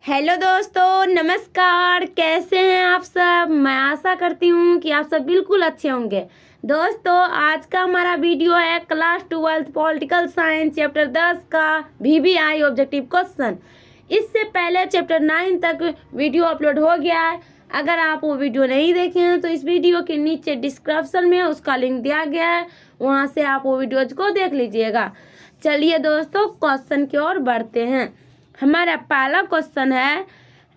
Hello दोस्तों, नमस्कार। कैसे हैं आप सब? मैं आशा करती हूँ कि आप सब बिल्कुल अच्छे होंगे। दोस्तों, आज का हमारा वीडियो है क्लास 12 पॉलिटिकल साइंस चैप्टर 10 का VBI ऑब्जेक्टिव क्वेश्चन। इससे पहले चैप्टर 9 तक वीडियो अपलोड हो गया है। अगर आप वो वीडियो नहीं देखे हैं तो इस वीडियो के नीचे डिस्क्रिप्शन में उसका लिंक दिया गया है, वहाँ से आप वो वीडियोज को देख लीजिएगा। चलिए दोस्तों, क्वेश्चन की ओर बढ़ते हैं। हमारा पहला क्वेश्चन है,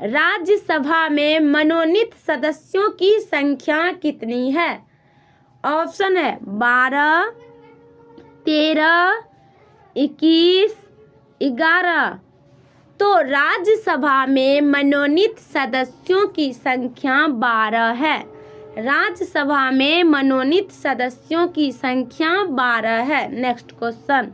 राज्यसभा में मनोनीत सदस्यों की संख्या कितनी है? ऑप्शन है 12, 13, 21, 11। तो राज्यसभा में मनोनीत सदस्यों की संख्या 12 है। राज्यसभा में मनोनीत सदस्यों की संख्या 12 है। नेक्स्ट क्वेश्चन,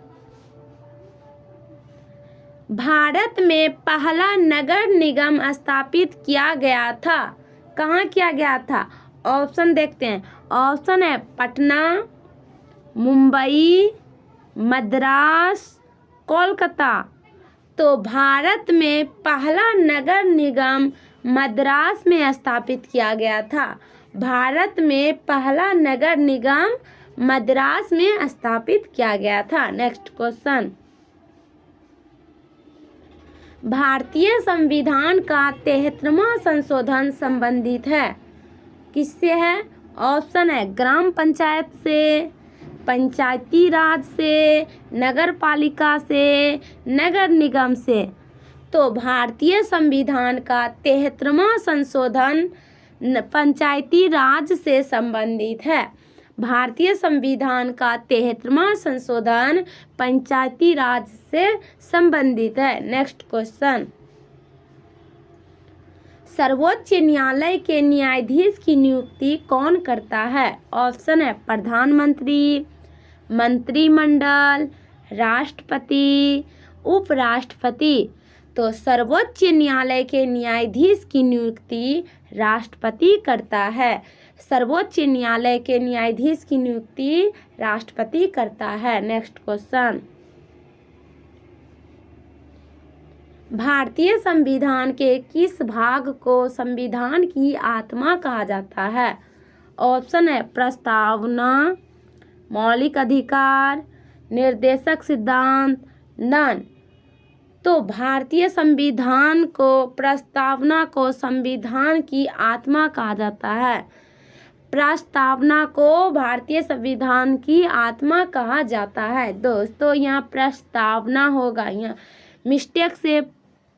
भारत में पहला नगर निगम स्थापित किया गया था। कहाँ किया गया था? ऑप्शन देखते हैं। ऑप्शन है पटना, मुंबई, मद्रास, कोलकाता। तो भारत में पहला नगर निगम मद्रास में स्थापित किया गया था। भारत में पहला नगर निगम मद्रास में स्थापित किया गया था। नेक्स्ट क्वेश्चन, भारतीय संविधान का 73वां संशोधन संबंधित है किससे है? ऑप्शन है ग्राम पंचायत से, पंचायती राज से, नगर पालिका से, नगर निगम से। तो भारतीय संविधान का 73वां संशोधन पंचायती राज से संबंधित है। भारतीय संविधान का 73वां संशोधन पंचायती राज से संबंधित है। नेक्स्ट क्वेश्चन, सर्वोच्च न्यायालय के न्यायाधीश की नियुक्ति कौन करता है? ऑप्शन है प्रधानमंत्री, मंत्रिमंडल, राष्ट्रपति, उपराष्ट्रपति। तो सर्वोच्च न्यायालय के न्यायाधीश की नियुक्ति राष्ट्रपति करता है। सर्वोच्च न्यायालय के न्यायाधीश की नियुक्ति राष्ट्रपति करता है। नेक्स्ट क्वेश्चन, भारतीय संविधान के किस भाग को संविधान की आत्मा कहा जाता है? ऑप्शन है प्रस्तावना, मौलिक अधिकार, निर्देशक सिद्धांत, नन। तो भारतीय संविधान को, प्रस्तावना को संविधान की आत्मा कहा जाता है। प्रस्तावना को भारतीय संविधान की आत्मा कहा जाता है। दोस्तों, यहाँ प्रस्तावना होगा, यहाँ मिस्टेक से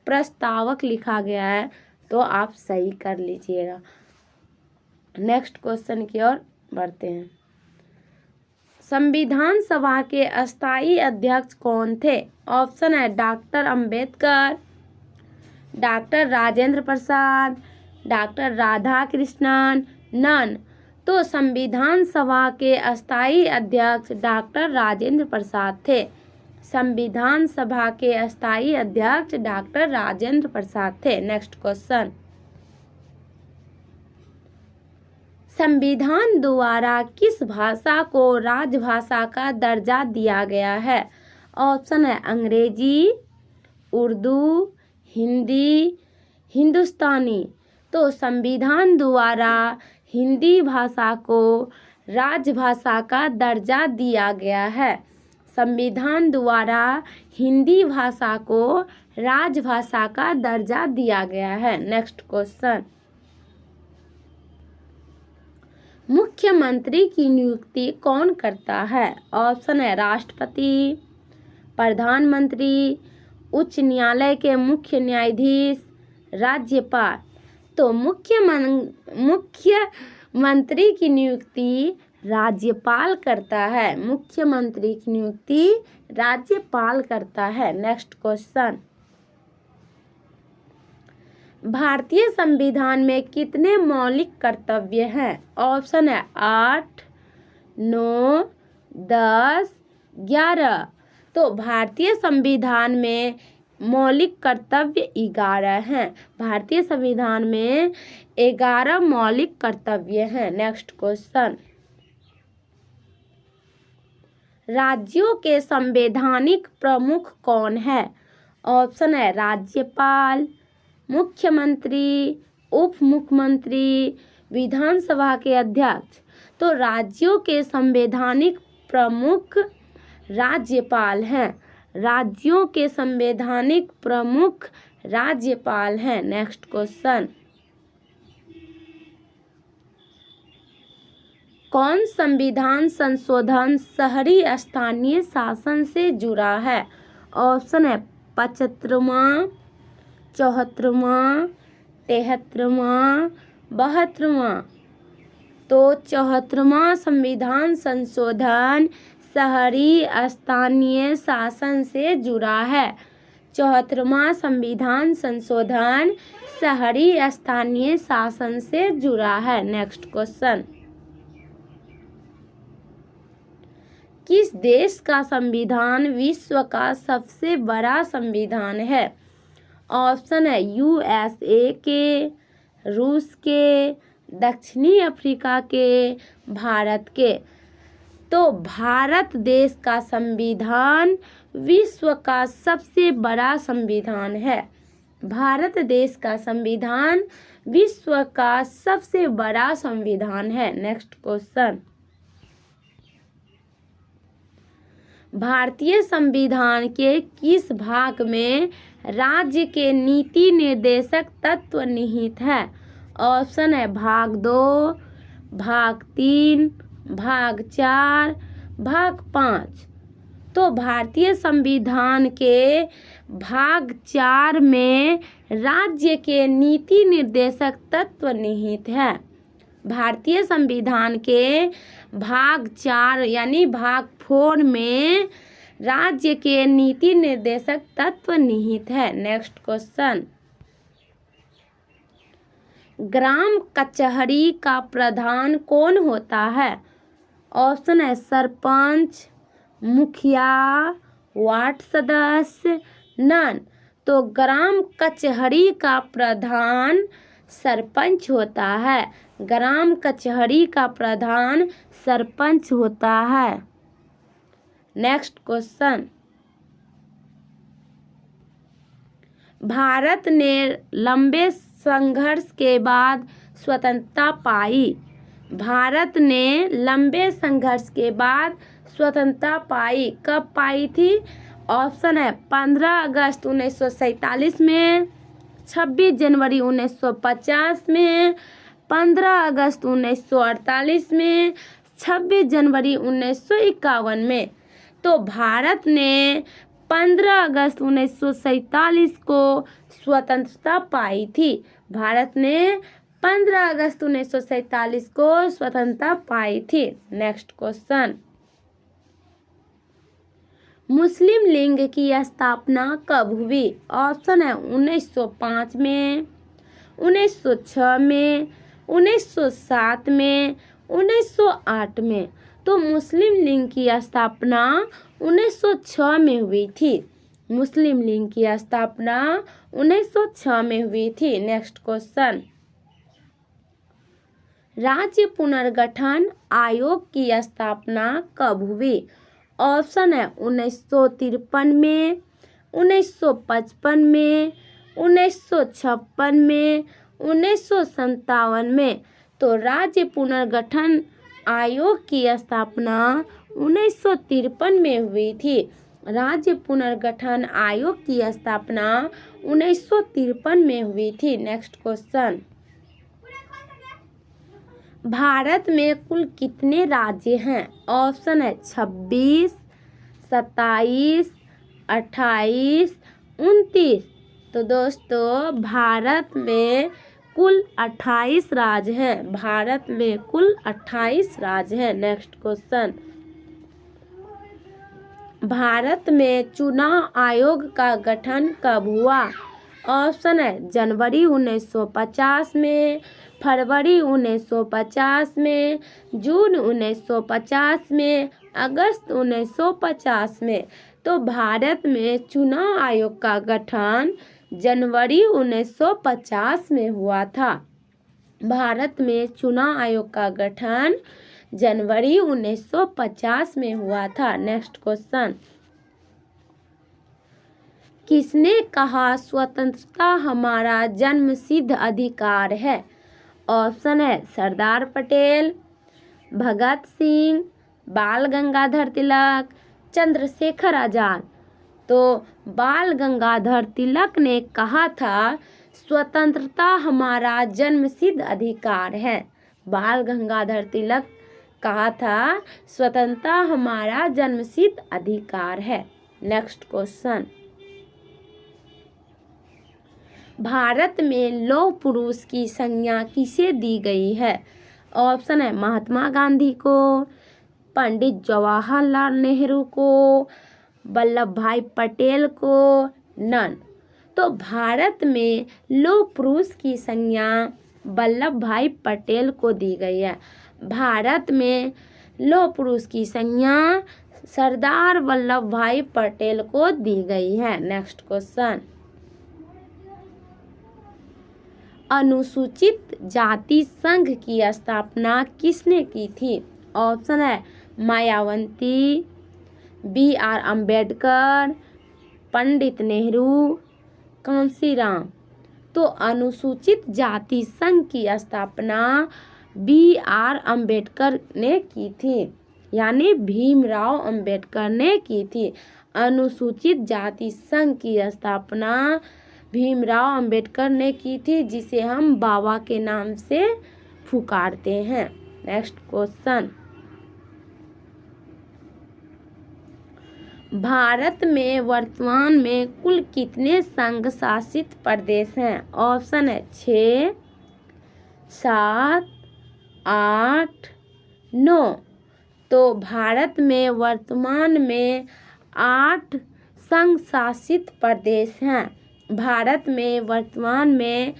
प्रस्तावक लिखा गया है, तो आप सही कर लीजिएगा। नेक्स्ट क्वेश्चन की ओर बढ़ते हैं। संविधान सभा के अस्थायी अध्यक्ष कौन थे? ऑप्शन है doctor Ambedkar, doctor Rajendra Prasad, doctor Radha Krishnan, none. तो संविधान सभा के अस्थायी अध्यक्ष डॉक्टर राजेंद्र प्रसाद थे। संविधान सभा के अस्थायी अध्यक्ष डॉक्टर राजेंद्र प्रसाद थे। नेक्स्ट क्वेश्चन, संविधान द्वारा किस भाषा को राजभाषा का दर्जा दिया गया है? ऑप्शन है अंग्रेजी, उर्दू, हिंदी, हिंदुस्तानी। तो संविधान द्वारा हिंदी भाषा को राजभाषा का दर्जा दिया गया है। संविधान द्वारा हिंदी भाषा को राजभाषा का दर्जा दिया गया है। नेक्स्ट क्वेश्चन, मुख्यमंत्री की नियुक्ति कौन करता है? ऑप्शन है राष्ट्रपति, प्रधानमंत्री, उच्च न्यायालय के मुख्य न्यायाधीश, राज्यपाल। तो मुख्यमंत्री की नियुक्ति राज्यपाल करता है। मुख्यमंत्री की नियुक्ति राज्यपाल करता है। नेक्स्ट क्वेश्चन, भारतीय संविधान में कितने मौलिक कर्तव्य हैं? ऑप्शन है 8, 9, 10, 11। तो भारतीय संविधान में मौलिक कर्तव्य 11 हैं। भारतीय संविधान में 11 मौलिक कर्तव्य हैं। नेक्स्ट क्वेश्चन, राज्यों के संवैधानिक प्रमुख कौन है? ऑप्शन है राज्यपाल, मुख्यमंत्री, उप मुख्यमंत्री, विधानसभा के अध्यक्ष। तो राज्यों के संवैधानिक प्रमुख राज्यपाल हैं। राज्यों के संवैधानिक प्रमुख राज्यपाल हैं। नेक्स्ट क्वेश्चन, कौन संविधान संशोधन शहरी स्थानीय शासन से जुड़ा है? ऑप्शन है 75वां, 74वां, 73वां, 72वां। तो 74वां संविधान संशोधन शहरी स्थानीय शासन से जुड़ा है। 74वां संविधान संशोधन शहरी स्थानीय शासन से जुड़ा है। नेक्स्ट क्वेश्चन, किस देश का संविधान विश्व का सबसे बड़ा संविधान है? ऑप्शन है USA के, रूस के, दक्षिणी अफ्रीका के, भारत के। तो भारत देश का संविधान विश्व का सबसे बड़ा संविधान है। भारत देश का संविधान विश्व का सबसे बड़ा संविधान है। नेक्स्ट क्वेश्चन, भारतीय संविधान के किस भाग में राज्य के नीति निर्देशक तत्व निहित है? ऑप्शन है भाग 2, भाग 3, भाग 4, भाग 5। तो भारतीय संविधान के भाग 4 में राज्य के नीति निर्देशक तत्व निहित है। भारतीय संविधान के भाग 4 यानी भाग 4 में राज्य के नीति निर्देशक तत्व निहित है। नेक्स्ट क्वेश्चन, ग्राम कचहरी का प्रधान कौन होता है? ऑप्शन है सरपंच, मुखिया, वार्ड सदस्य, नन। तो ग्राम कचहरी का प्रधान सरपंच होता है। ग्राम कचहरी का प्रधान सरपंच होता है। नेक्स्ट क्वेश्चन, भारत ने लंबे संघर्ष के बाद स्वतंत्रता पाई। भारत ने लंबे संघर्ष के बाद स्वतंत्रता पाई। कब पाई थी? ऑप्शन है 15 अगस्त 1947 में, 26 जनवरी 1950 में, 15 अगस्त 1948 में, 26 जनवरी 1951 में। तो भारत ने 15 अगस्त 1947 को स्वतंत्रता पाई थी। भारत ने 15 अगस्त 1947 को स्वतंत्रता पाई थी। नेक्स्ट क्वेश्चन, मुस्लिम लीग की स्थापना कब हुई? ऑप्शन है 1905 में, 1906 में, 1907 में, 1908 में। तो मुस्लिम लीग की स्थापना 1906 में हुई थी। मुस्लिम लीग की स्थापना 1906 में हुई थी। नेक्स्ट क्वेश्चन, राज्य पुनर्गठन आयोग की स्थापना कब हुई? ऑप्शन है 1953 में, 1955 में, 1956 में, 1957 में। तो राज्य पुनर्गठन आयोग की स्थापना 1953 में हुई थी। राज्य पुनर्गठन आयोग की स्थापना 1953 में हुई थी। नेक्स्ट क्वेश्चन, भारत में कुल कितने राज्य हैं? ऑप्शन है 26, 27, 28, 29। तो दोस्तों भारत में कुल 28 राज्य हैं। भारत में कुल 28 राज्य हैं। नेक्स्ट क्वेश्चन, भारत में चुनाव आयोग का गठन कब हुआ? ऑप्शन है जनवरी 1950 में, फरवरी 1950 में, जून 1950 में, अगस्त 1950 में। तो भारत में चुनाव आयोग का गठन जनवरी 1950 में हुआ था। भारत में चुनाव आयोग का गठन जनवरी 1950 में हुआ था। नेक्स्ट क्वेश्चन, किसने कहा स्वतंत्रता हमारा जन्मसिद्ध अधिकार है? ऑप्शन है सरदार पटेल, भगत सिंह, बाल गंगाधर तिलक, चंद्रशेखर आजाद। तो बाल गंगाधर तिलक ने कहा था स्वतंत्रता हमारा जन्मसिद्ध अधिकार है। बाल गंगाधर तिलक कहा था स्वतंत्रता हमारा जन्मसिद्ध अधिकार है। नेक्स्ट क्वेश्चन, भारत में लौह पुरुष की संज्ञा किसे दी गई है? ऑप्शन है महात्मा गांधी को, पंडित जवाहरलाल नेहरू को, वल्लभ भाई पटेल को, नन। तो भारत में लौह पुरुष की संज्ञा वल्लभ भाई पटेल को दी गई है। भारत में लौह पुरुष की संज्ञा सरदार वल्लभ भाई पटेल को दी गई है। नेक्स्ट क्वेश्चन, अनुसूचित जाति संघ की स्थापना किसने की थी? ऑप्शन है मायावती, BR अम्बेडकर, पंडित नेहरू, कांशीराम। तो अनुसूचित जाति संघ की स्थापना BR अम्बेडकर ने की थी, यानी भीमराव अम्बेडकर ने की थी। अनुसूचित जाति संघ की स्थापना भीमराव अम्बेडकर ने की थी, जिसे हम बाबा के नाम से पुकारते हैं। नेक्स्ट क्वेश्चन, भारत में वर्तमान में कुल कितने संघ शासित प्रदेश हैं? ऑप्शन है 6, 7, 8, 9। तो भारत में वर्तमान में 8 संघ शासित प्रदेश हैं। भारत में वर्तमान में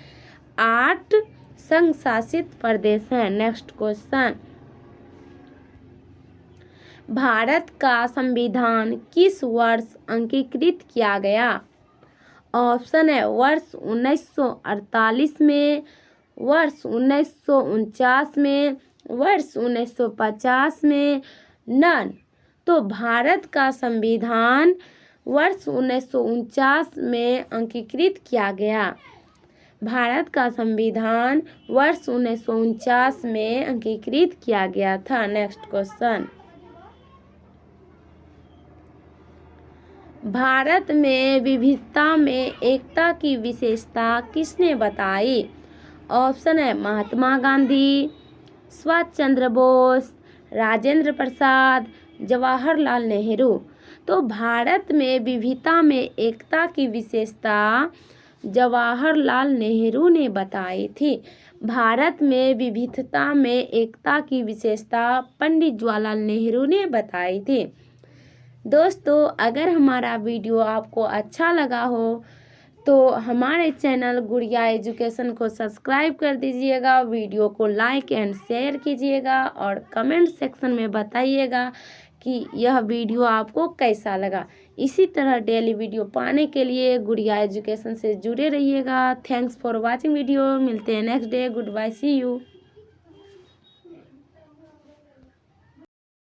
8 संघ शासित प्रदेश हैं। नेक्स्ट क्वेश्चन, भारत का संविधान किस वर्ष अंगीकृत किया गया? ऑप्शन है वर्ष 1948 में, वर्ष 1949 में, वर्ष 1950 में, नन। तो भारत का संविधान वर्ष 1949 में अंगीकृत किया गया। भारत का संविधान वर्ष 1949 में अंगीकृत किया गया था। नेक्स्ट क्वेश्चन, भारत में विविधता में एकता की विशेषता किसने बताई? ऑप्शन है महात्मा गांधी, सुभाष चंद्र बोस, राजेंद्र प्रसाद, जवाहरलाल नेहरू। तो भारत में विविधता में एकता की विशेषता जवाहरलाल नेहरू ने बताई थी। भारत में विविधता में एकता की विशेषता पंडित जवाहरलाल नेहरू ने बताई थी। दोस्तों, अगर हमारा वीडियो आपको अच्छा लगा हो तो हमारे चैनल गुड़िया एजुकेशन को सब्सक्राइब कर दीजिएगा, वीडियो को लाइक एंड शेयर कीजिएगा और कमेंट सेक्शन में बताइएगा कि यह वीडियो आपको कैसा लगा। इसी तरह डेली वीडियो पाने के लिए गुड़िया एजुकेशन से जुड़े रहिएगा। Thanks for watching video. मिलते हैं next day. Goodbye, see you.